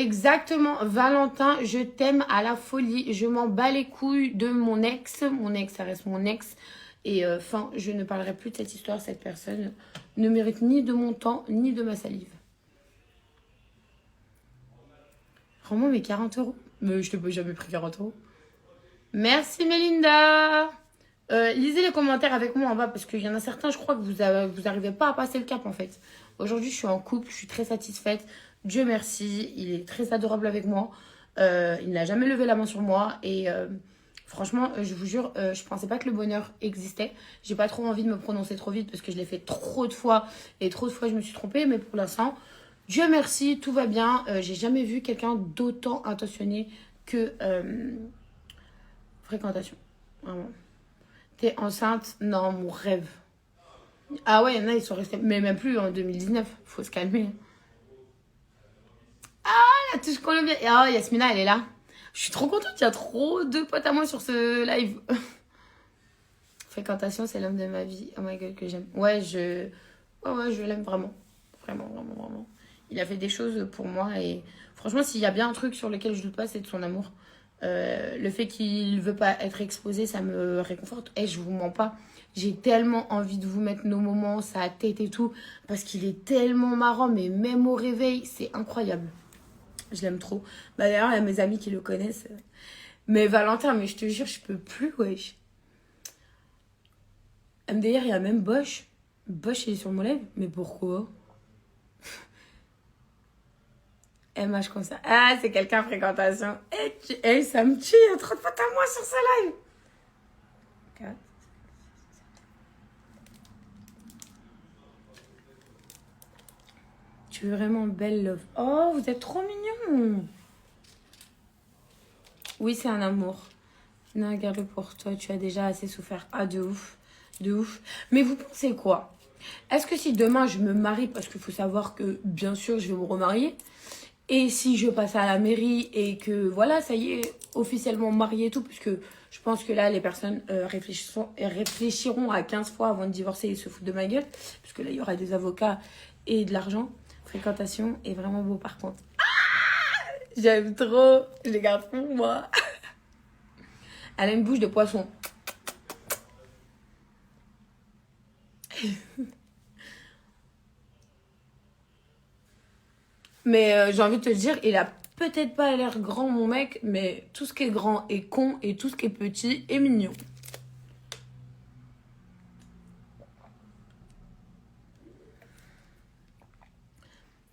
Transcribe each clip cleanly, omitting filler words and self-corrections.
Exactement, Valentin, je t'aime à la folie. Je m'en bats les couilles de mon ex. Mon ex, ça reste mon ex. Et enfin, je ne parlerai plus de cette histoire. Cette personne ne mérite ni de mon temps, ni de ma salive. Rends-moi mes 40 euros. Mais je t'ai jamais pris 40 euros. Merci Mélinda. Lisez les commentaires avec moi en bas parce qu'il y en a certains, je crois que vous arrivez pas à passer le cap en fait. Aujourd'hui, je suis en couple, je suis très satisfaite. Dieu merci, il est très adorable avec moi. Il n'a jamais levé la main sur moi et franchement, je vous jure, je pensais pas que le bonheur existait. J'ai pas trop envie de me prononcer trop vite parce que je l'ai fait trop de fois et trop de fois je me suis trompée. Mais pour l'instant, Dieu merci, tout va bien. J'ai jamais vu quelqu'un d'autant intentionné que fréquentation. Vraiment. T'es enceinte? Non, mon rêve. Ah ouais, il y en a, ils sont restés. Mais même plus en 2019. Faut se calmer. Ah, la touche colombienne. Ah, Yasmina, elle est là. Je suis trop contente. Il y a trop de potes à moi sur ce live. Fréquentation, c'est l'homme de ma vie. Oh my god, que j'aime. Ouais, je l'aime vraiment. Vraiment, vraiment, vraiment. Il a fait des choses pour moi et franchement, s'il y a bien un truc sur lequel je doute pas, c'est de son amour. Le fait qu'il veut pas être exposé, ça me réconforte. Et je vous mens pas. J'ai tellement envie de vous mettre nos moments, sa tête et tout, parce qu'il est tellement marrant, mais même au réveil, c'est incroyable. Je l'aime trop. Bah d'ailleurs, il y a mes amis qui le connaissent. Mais Valentin, mais je te jure, je peux plus, wesh. MDR, il y a même Bosch. Bosch, il est sur mon lèvre. Mais pourquoi? MH comme ça. Ah, c'est quelqu'un fréquentation. Ça me tue. Il y a trop de potes à moi sur ce live. Tu es vraiment belle, love. Oh, vous êtes trop mignon. Oui, c'est un amour. Non, garde-le pour toi. Tu as déjà assez souffert. Ah, de ouf. De ouf. Mais vous pensez quoi? Est-ce que si demain je me marie, parce qu'il faut savoir que bien sûr je vais me remarier, et si je passe à la mairie et que voilà, ça y est, officiellement mariée et tout, puisque je pense que là les personnes réfléchiront à 15 fois avant de divorcer et se foutre de ma gueule, puisque là il y aura des avocats et de l'argent. Fréquentation est vraiment beau par contre. Ah, j'aime trop, je les garde pour moi. Elle a une bouche de poisson. Mais j'ai envie de te dire, il a peut-être pas l'air grand mon mec, mais tout ce qui est grand est con et tout ce qui est petit est mignon.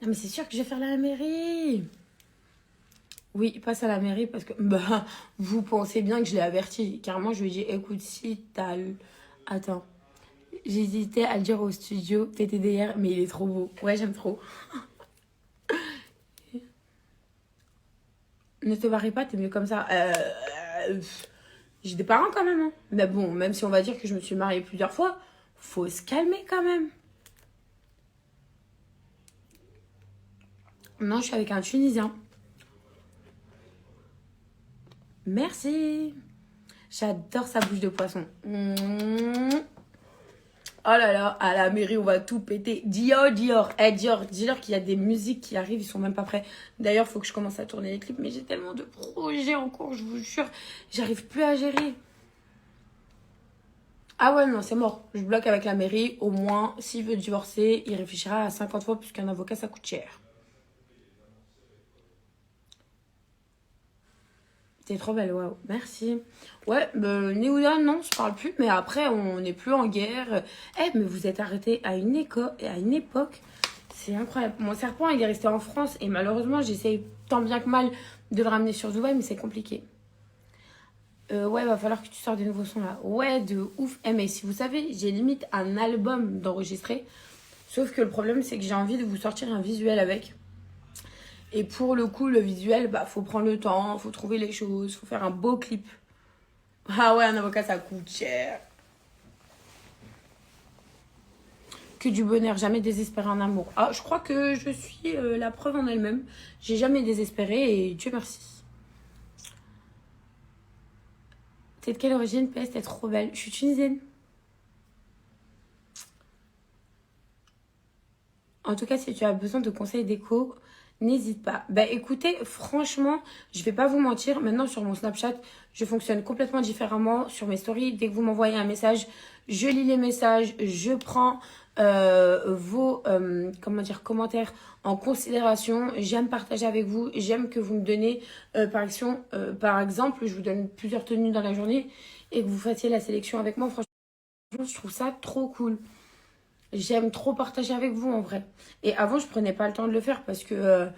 Non mais c'est sûr que je vais faire la mairie. Oui, il passe à la mairie parce que bah vous pensez bien que je l'ai averti. Carrément, je lui ai dit écoute, si t'as le... Attends. J'hésitais à le dire au studio TTDR, mais il est trop beau. Ouais, j'aime trop. Ne te marie pas, t'es mieux comme ça. J'ai des parents quand même. Hein. Mais bon, même si on va dire que je me suis mariée plusieurs fois, faut se calmer quand même. Non, je suis avec un Tunisien. Merci. J'adore sa bouche de poisson. Oh là là, à la mairie, on va tout péter. Dior, Dior. Dior, dis-leur qu'il y a des musiques qui arrivent, ils sont même pas prêts. D'ailleurs, il faut que je commence à tourner les clips, mais j'ai tellement de projets en cours, je vous jure. J'arrive plus à gérer. Ah ouais, non, c'est mort. Je bloque avec la mairie. Au moins, s'il veut divorcer, il réfléchira à 50 fois, puisqu'un avocat, ça coûte cher. T'es trop belle, waouh. Merci. Ouais, Néouda, non, on se parle plus, mais après, on n'est plus en guerre. Mais vous êtes arrêtés à une époque. C'est incroyable. Mon serpent, il est resté en France et malheureusement, j'essaye tant bien que mal de le ramener sur Dubaï, mais c'est compliqué. Ouais, va falloir que tu sors des nouveaux sons là. Ouais, de ouf. Mais si vous savez, j'ai limite un album d'enregistrer. Sauf que le problème, c'est que j'ai envie de vous sortir un visuel avec. Et pour le coup, le visuel, bah, faut prendre le temps, faut trouver les choses, faut faire un beau clip. Ah ouais, un avocat, ça coûte cher. Que du bonheur, jamais désespérer en amour. Ah, je crois que je suis la preuve en elle-même. J'ai jamais désespéré et Dieu merci. T'es de quelle origine? PS, t'es trop belle. Je suis tunisienne. En tout cas, si tu as besoin de conseils déco, N'hésite pas. Bah écoutez, franchement, je vais pas vous mentir. Maintenant, sur mon Snapchat, je fonctionne complètement différemment. Sur mes stories, dès que vous m'envoyez un message, je lis les messages, je prends vos comment dire, commentaires en considération. J'aime partager avec vous. J'aime que vous me donnez, par exemple, je vous donne plusieurs tenues dans la journée et que vous fassiez la sélection avec moi. Franchement, je trouve ça trop cool. J'aime trop partager avec vous en vrai. Et avant, je prenais pas le temps de le faire parce que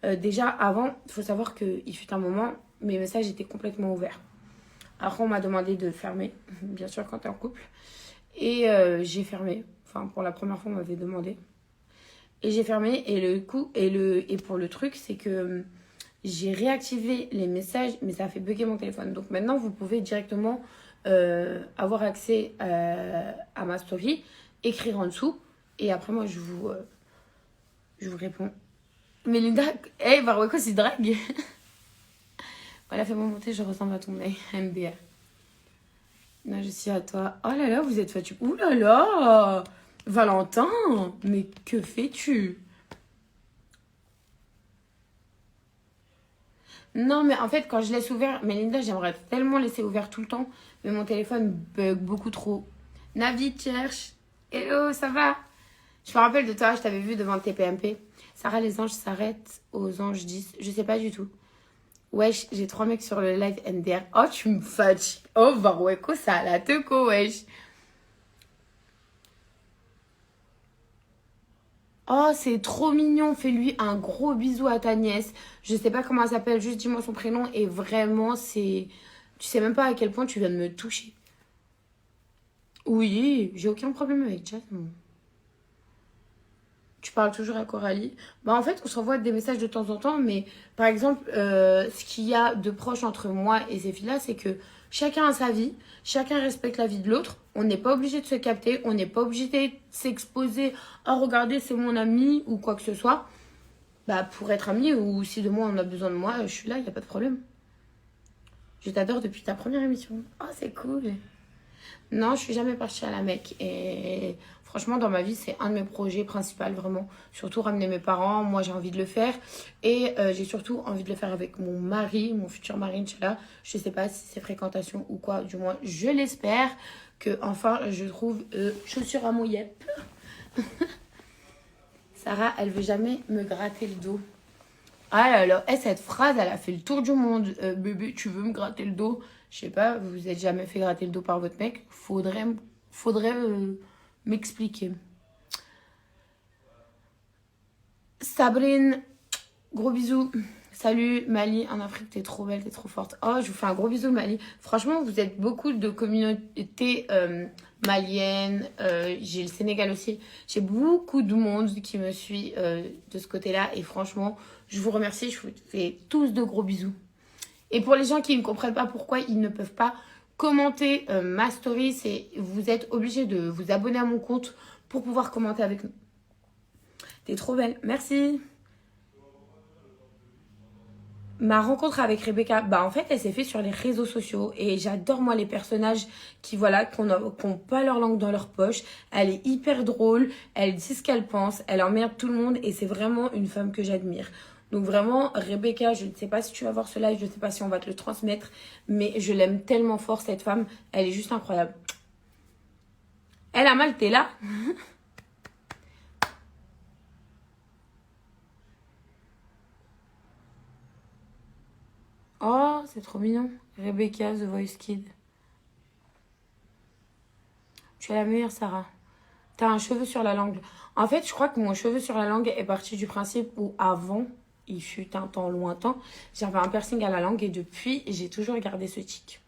déjà, avant, il faut savoir qu'il fut un moment, mes messages étaient complètement ouverts. Après, on m'a demandé de fermer, bien sûr, quand t'es en couple. Et j'ai fermé. Enfin, pour la première fois, on m'avait demandé. Et j'ai fermé. Et le coup, et pour le truc, c'est que j'ai réactivé les messages, mais ça a fait bugger mon téléphone. Donc maintenant, vous pouvez directement avoir accès à ma story, écrire en dessous. Et après, moi, je vous réponds. Mais Linda, hey, Baroueko, c'est drague. Voilà, fais-moi monter, je ressemble à ton mec, MBA. Non, je suis à toi. Oh là là, vous êtes fatigué. Ouh là là, Valentin, mais que fais-tu? Non, mais en fait, quand je laisse ouvert, mais Linda, j'aimerais tellement laisser ouvert tout le temps, mais mon téléphone bug beaucoup trop. Navi cherche. Hello, ça va? Je me rappelle de toi, je t'avais vu devant TPMP. Sarah, les anges s'arrêtent aux anges 10. Je sais pas du tout. Wesh, j'ai 3 mecs sur le live MDR. Oh, tu me fatigues. Oh, Baroueko, ça a la teco, wesh. Oh, c'est trop mignon. Fais-lui un gros bisou à ta nièce. Je sais pas comment elle s'appelle, juste dis-moi son prénom. Et vraiment, c'est. Tu sais même pas à quel point tu viens de me toucher. Oui, j'ai aucun problème avec Jasmine. Tu parles toujours à Coralie. Bah, en fait, on s'envoie des messages de temps en temps, mais par exemple, ce qu'il y a de proche entre moi et ces filles-là, c'est que chacun a sa vie, chacun respecte la vie de l'autre. On n'est pas obligé de se capter, on n'est pas obligé de s'exposer. Ah, regardez, c'est mon ami ou quoi que ce soit. Bah, pour être ami ou si de moi on a besoin de moi, je suis là, il n'y a pas de problème. Je t'adore depuis ta première émission. Oh, c'est cool. Non, je suis jamais partie à la Mecque. Et franchement, dans ma vie, c'est un de mes projets principaux, vraiment. Surtout ramener mes parents. Moi, j'ai envie de le faire. Et j'ai surtout envie de le faire avec mon mari, mon futur mari, Inch'Allah. Je sais pas si c'est fréquentation ou quoi. Du moins, je l'espère. Que enfin, je trouve chaussures à mon yep. Sarah, elle veut jamais me gratter le dos. Ah là là, cette phrase, elle a fait le tour du monde. Bébé, tu veux me gratter le dos? Je sais pas, vous vous êtes jamais fait gratter le dos par votre mec? Faudrait m'expliquer. Sabrine, gros bisous. Salut Mali, en Afrique, t'es trop belle, t'es trop forte. Oh, je vous fais un gros bisou Mali. Franchement, vous êtes beaucoup de communautés maliennes. J'ai le Sénégal aussi. J'ai beaucoup de monde qui me suit de ce côté-là. Et franchement, je vous remercie. Je vous fais tous de gros bisous. Et pour les gens qui ne comprennent pas pourquoi ils ne peuvent pas commenter ma story, c'est vous êtes obligé de vous abonner à mon compte pour pouvoir commenter avec nous. T'es trop belle. Merci. Ma rencontre avec Rebecca, bah en fait, elle s'est faite sur les réseaux sociaux et j'adore moi les personnages qui voilà, qui ont pas leur langue dans leur poche. Elle est hyper drôle, elle dit ce qu'elle pense, elle emmerde tout le monde et c'est vraiment une femme que j'admire. Donc vraiment, Rebecca, je ne sais pas si tu vas voir ce live, je ne sais pas si on va te le transmettre, mais je l'aime tellement fort cette femme, elle est juste incroyable. Elle a mal, t'es là? Oh, c'est trop mignon. Rebecca, The Voice Kid. Tu es la meilleure, Sarah. T'as un cheveu sur la langue. En fait, je crois que mon cheveu sur la langue est parti du principe où avant, il fut un temps lointain, j'avais un piercing à la langue et depuis, j'ai toujours gardé ce tic.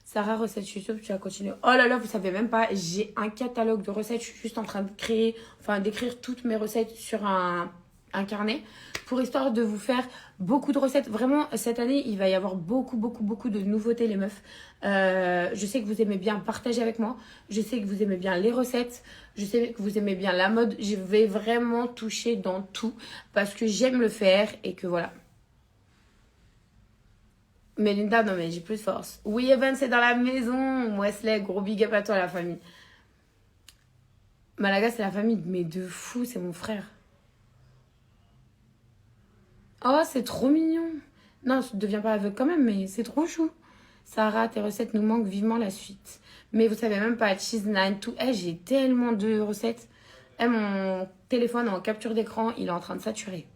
Sarah, recette YouTube, tu vas continuer. Oh là là, vous savez même pas, j'ai un catalogue de recettes. Je suis juste en train de d'écrire toutes mes recettes sur un carnet pour histoire de vous faire beaucoup de recettes. Vraiment, cette année, il va y avoir beaucoup, beaucoup, beaucoup de nouveautés, les meufs. Je sais que vous aimez bien partager avec moi. Je sais que vous aimez bien les recettes. Je sais que vous aimez bien la mode. Je vais vraiment toucher dans tout parce que j'aime le faire et que voilà. Melinda, non mais j'ai plus de force. Oui, Evan, c'est dans la maison. Wesley, gros big up à toi, la famille. Malaga, c'est la famille, mais de fou, c'est mon frère. Oh, c'est trop mignon. Non, ne deviens pas aveugle quand même, mais c'est trop chou. Sarah, tes recettes nous manquent vivement la suite. Mais vous savez même pas, cheese naan, tout. Eh, j'ai tellement de recettes. Eh, mon téléphone en capture d'écran, il est en train de saturer.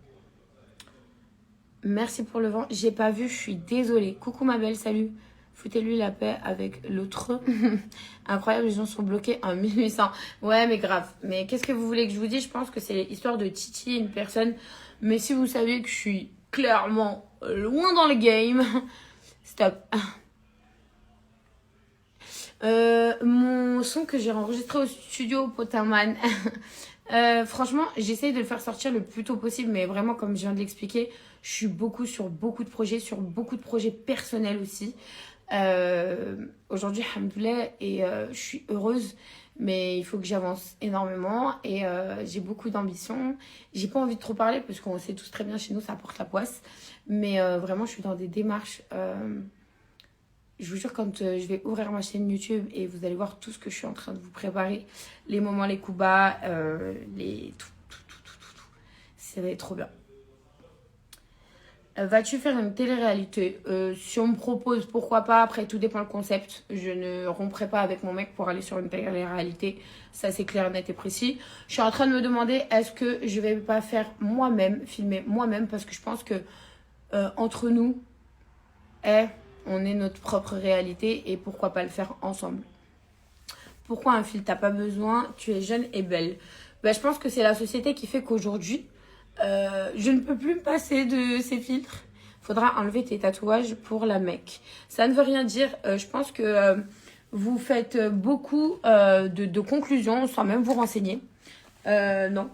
Merci pour le vent. J'ai pas vu, je suis désolée. Coucou ma belle, salut. Foutez-lui la paix avec l'autre. Incroyable, les gens sont bloqués en 1800. Ouais, mais grave. Mais qu'est-ce que vous voulez que je vous dise? Je pense que c'est histoire de titiller une personne. Mais si vous savez que je suis clairement loin dans le game, stop. Mon son que j'ai enregistré au studio Potaman. Franchement, j'essaye de le faire sortir le plus tôt possible, mais vraiment, comme je viens de l'expliquer, je suis beaucoup sur beaucoup de projets personnels aussi. Aujourd'hui, alhamdoulilah, et je suis heureuse, mais il faut que j'avance énormément et j'ai beaucoup d'ambition. J'ai pas envie de trop parler parce qu'on sait tous très bien chez nous, ça porte la poisse, mais vraiment, je suis dans des démarches. Je vous jure, quand je vais ouvrir ma chaîne YouTube et vous allez voir tout ce que je suis en train de vous préparer, les moments, les coups bas, tout. Ça va être trop bien. Vas-tu faire une télé-réalité? Si on me propose, pourquoi pas. Après, tout dépend le concept. Je ne romprai pas avec mon mec pour aller sur une télé-réalité. Ça, c'est clair, net et précis. Je suis en train de me demander, est-ce que je vais pas faire moi-même, filmer moi-même, parce que je pense que entre nous, on est notre propre réalité et pourquoi pas le faire ensemble. Pourquoi un filtre? T'as pas besoin, tu es jeune et belle. Ben, je pense que c'est la société qui fait qu'aujourd'hui, je ne peux plus me passer de ces filtres. Faudra enlever tes tatouages pour la Mecque. Ça ne veut rien dire. Je pense que vous faites beaucoup de conclusions sans même vous renseigner. Non,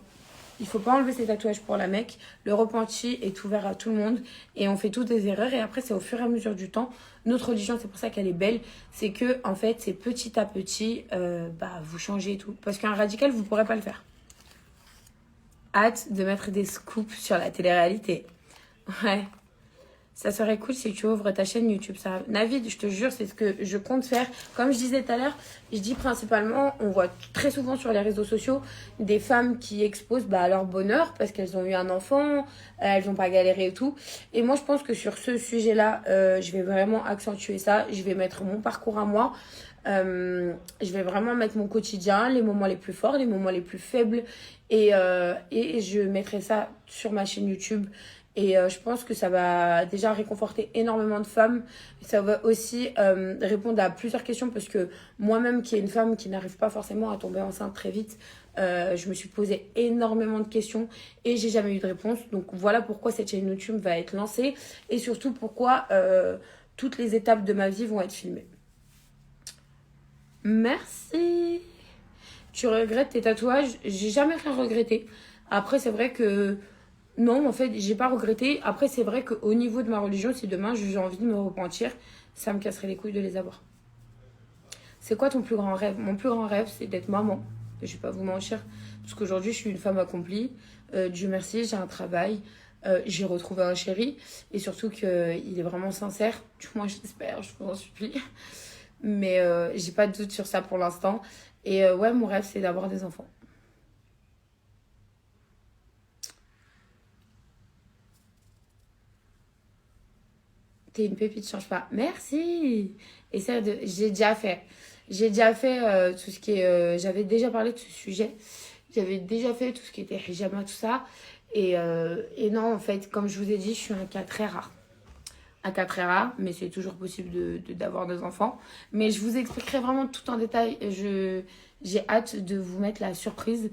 il faut pas enlever ses tatouages pour la Mecque. Le repenti est ouvert à tout le monde et on fait toutes des erreurs. Et après, c'est au fur et à mesure du temps. Notre religion, c'est pour ça qu'elle est belle. C'est que, en fait, c'est petit à petit, vous changez et tout. Parce qu'un radical, vous pourrez pas le faire. Hâte de mettre des scoops sur la télé-réalité. Ouais. Ça serait cool si tu ouvres ta chaîne YouTube. Ça, Navid, je te jure, c'est ce que je compte faire. Comme je disais tout à l'heure, je dis principalement, on voit très souvent sur les réseaux sociaux des femmes qui exposent leur bonheur parce qu'elles ont eu un enfant, elles n'ont pas galéré et tout. Et moi, je pense que sur ce sujet-là, je vais vraiment accentuer ça. Je vais mettre mon parcours à moi. Je vais vraiment mettre mon quotidien, les moments les plus forts, les moments les plus faibles. Et je mettrai ça sur ma chaîne YouTube. Et je pense que ça va déjà réconforter énormément de femmes. Ça va aussi répondre à plusieurs questions parce que moi-même, qui est une femme qui n'arrive pas forcément à tomber enceinte très vite, je me suis posé énormément de questions et j'ai jamais eu de réponse. Donc voilà pourquoi cette chaîne YouTube va être lancée et surtout pourquoi toutes les étapes de ma vie vont être filmées. Merci. Tu regrettes tes tatouages? J'ai jamais rien regretté. Après, c'est vrai que non, en fait, j'ai pas regretté. Après, c'est vrai qu'au niveau de ma religion, si demain j'ai envie de me repentir, ça me casserait les couilles de les avoir. C'est quoi ton plus grand rêve? Mon plus grand rêve, c'est d'être maman. Je vais pas vous mentir. Parce qu'aujourd'hui, je suis une femme accomplie. Dieu merci, j'ai un travail. J'ai retrouvé un chéri. Et surtout qu'il est vraiment sincère. Du moins, j'espère, je vous en supplie. Mais j'ai pas de doute sur ça pour l'instant. Et ouais, mon rêve, c'est d'avoir des enfants. T'es une pépite, change pas. Merci. Essaie de. J'ai déjà fait tout ce qui est. J'avais déjà parlé de ce sujet. J'avais déjà fait tout ce qui était hijama, tout ça. Et non, en fait, comme je vous ai dit, je suis un cas très rare. Un cas très rare, mais c'est toujours possible d'avoir des enfants. Mais je vous expliquerai vraiment tout en détail. J'ai hâte de vous mettre la surprise.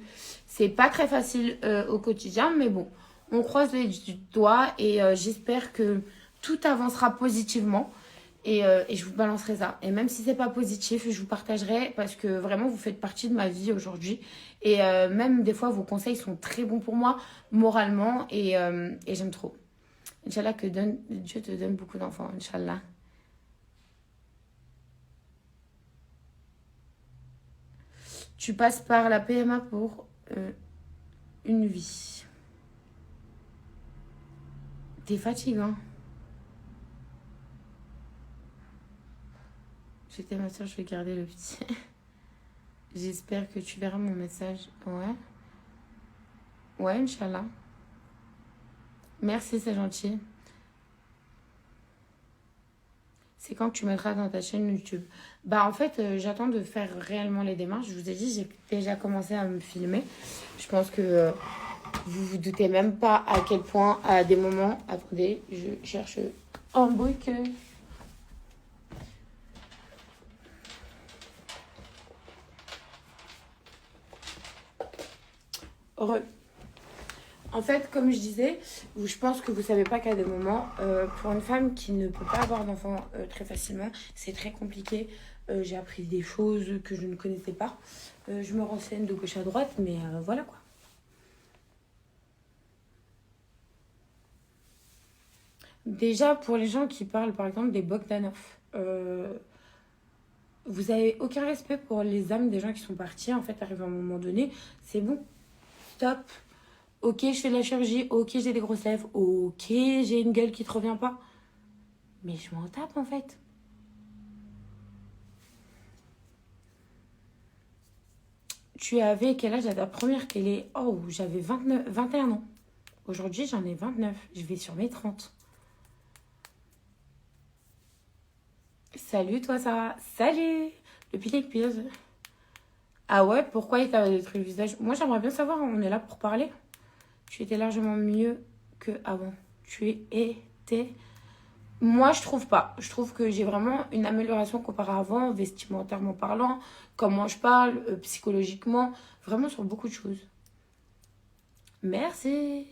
C'est pas très facile au quotidien, mais bon, on croise les doigts et j'espère que tout avancera positivement. Et je vous balancerai ça. Et même si c'est pas positif, je vous partagerai parce que vraiment vous faites partie de ma vie aujourd'hui. Et même des fois vos conseils sont très bons pour moi moralement et j'aime trop. Inch'Allah que Dieu te donne beaucoup d'enfants, Inch'Allah. Tu passes par la PMA pour une vie. T'es fatigant. J'étais ma soeur, je vais garder le petit. J'espère que tu verras mon message. Ouais. Ouais, Inch'Allah. Merci, c'est gentil. C'est quand que tu mettras dans ta chaîne YouTube? Bah en fait, j'attends de faire réellement les démarches. Je vous ai dit, j'ai déjà commencé à me filmer. Je pense que vous vous doutez même pas à quel point, à des moments... Attendez, je cherche un brique. Heureux. En fait, comme je disais, je pense que vous savez pas qu'à des moments, pour une femme qui ne peut pas avoir d'enfant très facilement, c'est très compliqué. J'ai appris des choses que je ne connaissais pas. Je me renseigne de gauche à droite, mais voilà quoi. Déjà, pour les gens qui parlent par exemple des Bogdanov, vous avez aucun respect pour les âmes des gens qui sont partis. En fait, arrivé à un moment donné, c'est bon, stop. Ok, je fais de la chirurgie. Ok, j'ai des grosses lèvres. Ok, j'ai une gueule qui te revient pas. Mais je m'en tape en fait. Tu avais quel âge à ta première télé? Oh, j'avais 29, 21 ans. Aujourd'hui, j'en ai 29. Je vais sur mes 30. Salut, toi, Sarah. Salut! Le pied pise. Ah ouais, pourquoi il t'a détruit le visage? Moi, j'aimerais bien savoir, on est là pour parler. Tu étais largement mieux que avant. Tu étais... Moi, je trouve pas. Je trouve que j'ai vraiment une amélioration comparée à avant, vestimentairement parlant, comment je parle, psychologiquement, vraiment sur beaucoup de choses. Merci.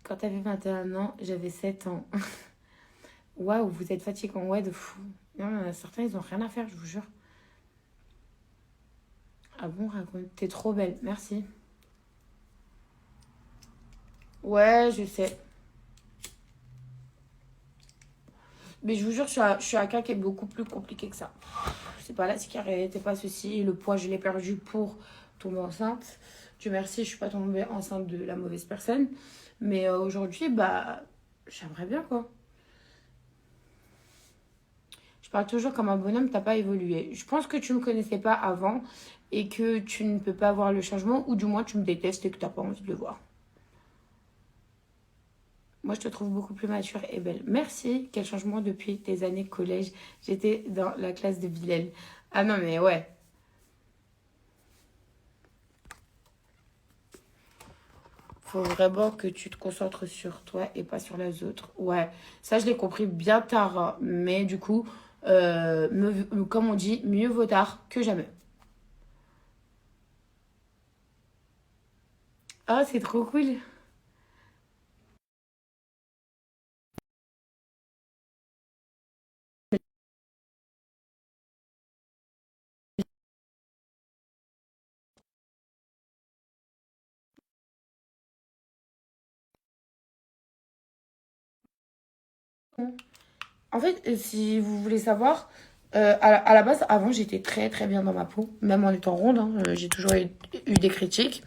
Quand t'avais 21 ans, j'avais 7 ans. Waouh, vous êtes fatigant, ouais, de fou. Non, il y en a certains, ils ont rien à faire, je vous jure. Ah bon, raconte. T'es trop belle, merci. Ouais, je sais. Mais je vous jure, je suis un cas qui est beaucoup plus compliqué que ça. C'est pas la cigarette, c'est pas ceci. Le poids, je l'ai perdu pour tomber enceinte. Dieu merci, je suis pas tombée enceinte de la mauvaise personne. Mais aujourd'hui, bah, j'aimerais bien, quoi. Je parle toujours comme un bonhomme, t'as pas évolué. Je pense que tu me connaissais pas avant et que tu ne peux pas voir le changement, ou du moins tu me détestes et que t'as pas envie de le voir. Moi, je te trouve beaucoup plus mature et belle. Merci. Quel changement depuis tes années collège. J'étais dans la classe de Bilal. Ah non, mais ouais. Faut vraiment que tu te concentres sur toi et pas sur les autres. Ouais. Ça, je l'ai compris bien tard, hein. Mais du coup, comme on dit, mieux vaut tard que jamais. Ah, c'est trop cool. En fait, si vous voulez savoir, à la base, avant, j'étais très très bien dans ma peau, même en étant ronde, hein. J'ai toujours eu des critiques.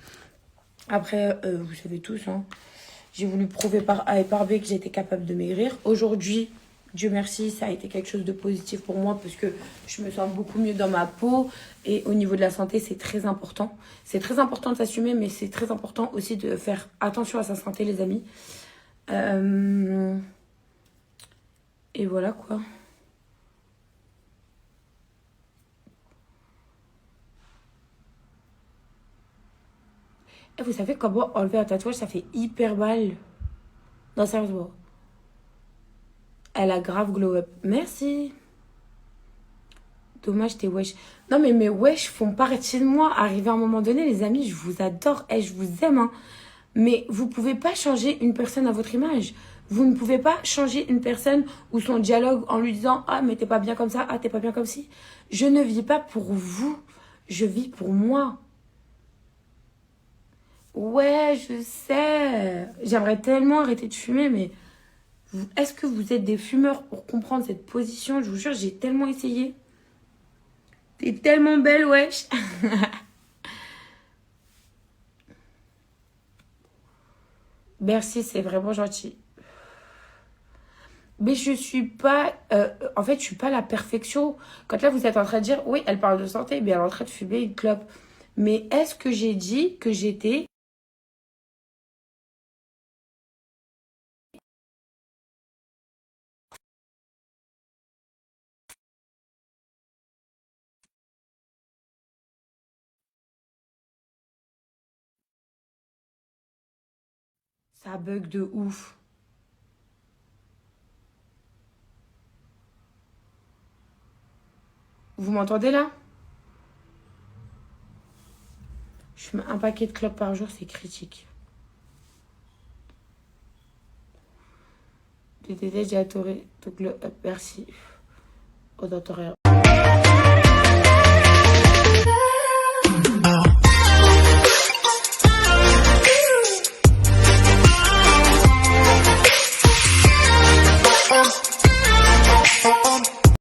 Après, vous savez tous, hein, j'ai voulu prouver par A et par B que j'étais capable de maigrir. Aujourd'hui, Dieu merci, ça a été quelque chose de positif pour moi parce que je me sens beaucoup mieux dans ma peau. Et au niveau de la santé, c'est très important. C'est très important de s'assumer, mais c'est très important aussi de faire attention à sa santé, les amis. Euh, et voilà quoi. Et vous savez comment enlever un tatouage, ça fait hyper mal. Non, sérieusement. Elle a grave glow up. Merci. Dommage, t'es wesh. Non, mais mes wesh font partie de moi. Arrivé à un moment donné, les amis, je vous adore et je vous aime, hein. Mais vous pouvez pas changer une personne à votre image. Vous ne pouvez pas changer une personne ou son dialogue en lui disant ah, mais t'es pas bien comme ça, ah, t'es pas bien comme ci. Je ne vis pas pour vous. Je vis pour moi. Ouais, je sais. J'aimerais tellement arrêter de fumer, mais est-ce que vous êtes des fumeurs pour comprendre cette position? Je vous jure, j'ai tellement essayé. T'es tellement belle, wesh. Merci, c'est vraiment gentil. Mais je suis pas. En fait, je suis pas la perfection. Quand là, vous êtes en train de dire, oui, elle parle de santé, mais elle est en train de fumer une clope. Mais est-ce que j'ai dit que j'étais... Ça bug de ouf. Vous m'entendez là? Je fume un paquet de clopes par jour, c'est critique. DDD, j'ai adoré. Donc, merci. Au docteur.